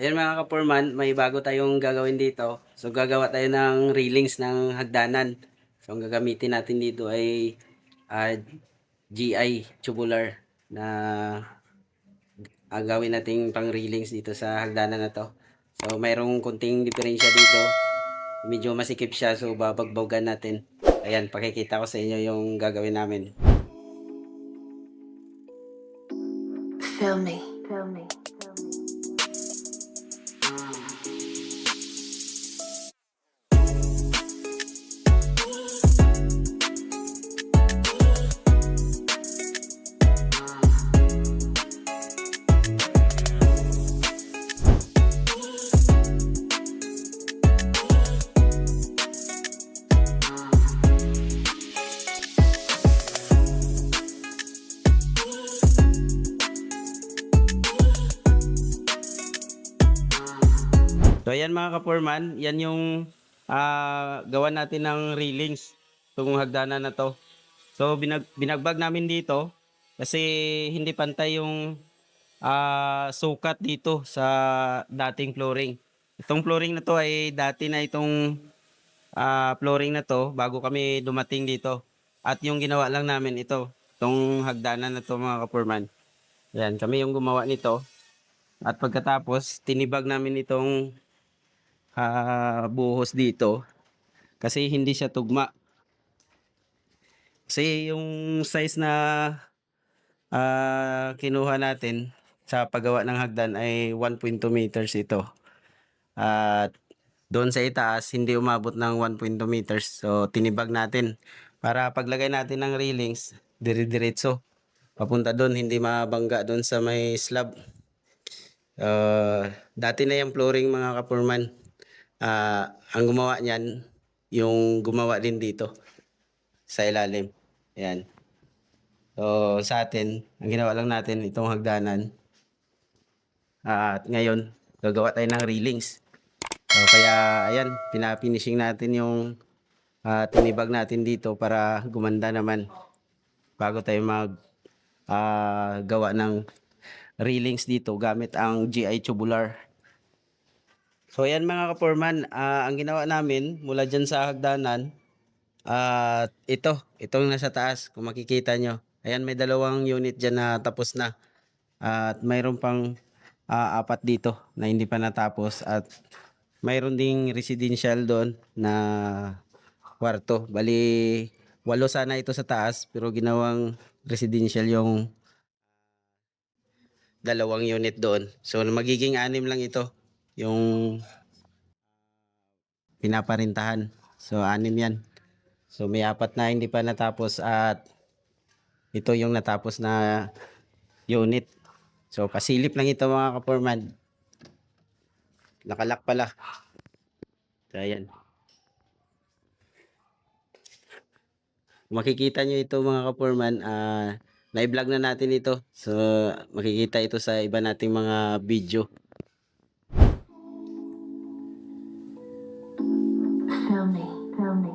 Ayan mga ka-foreman, may bago tayong gagawin dito. So gagawa tayo ng railings ng hagdanan. So ang gagamitin natin dito ay GI tubular na gawin nating pang railings dito sa hagdanan na to. So mayroong konting diferensya dito. Medyo masikip siya, so babagbagan natin. Ayan, pakikita ko sa inyo yung gagawin namin. Feel me. Feel me. So ayan mga ka-foreman, yan yung gawa natin ng railings itong hagdanan na to. So binagbag namin dito kasi hindi pantay yung sukat dito sa dating flooring. Itong flooring na to ay dati na itong flooring na to bago kami dumating dito. At yung ginawa lang namin ito, itong hagdanan na to mga ka-foreman. Yan, kami yung gumawa nito. At pagkatapos, tinibag namin itong buhos dito kasi hindi siya tugma. Kasi yung size na kinuha natin sa paggawa ng hagdan ay 1.2 meters ito. At doon sa itaas hindi umabot ng 1.2 meters. So tinibag natin para paglagay natin ng railings dire-diretso papunta doon, hindi mabangga doon sa may slab. Dati na yung flooring mga kapurman. Ang gumawa niyan yung gumawa din dito sa ilalim. Ayan. So sa atin, ang ginawa lang natin itong hagdanan. At ngayon, gagawa tayo ng railings. So kaya ayan, pinafinishing natin yung tinibag natin dito para gumanda naman bago tayo mag gawa ng railings dito gamit ang GI tubular. So ayan mga ka-foreman, ang ginawa namin mula dyan sa hagdanan at itong nasa taas kung makikita nyo. Ayan, may dalawang unit dyan na tapos na. At mayroon pang apat dito na hindi pa natapos. At mayroon ding residential doon na kwarto. Bali, 8 sana ito sa taas pero ginawang residential yung dalawang unit doon. So magiging 6 lang ito yung pinaparintahan. So 6 yan. So may 4 na hindi pa natapos at ito yung natapos na unit. So pasilip lang ito mga ka-foreman. Nakalak pala. So ayan. Makikita nyo ito mga ka-foreman, na-vlog na natin ito. So makikita ito sa iba nating mga video. Feel me. Feel me.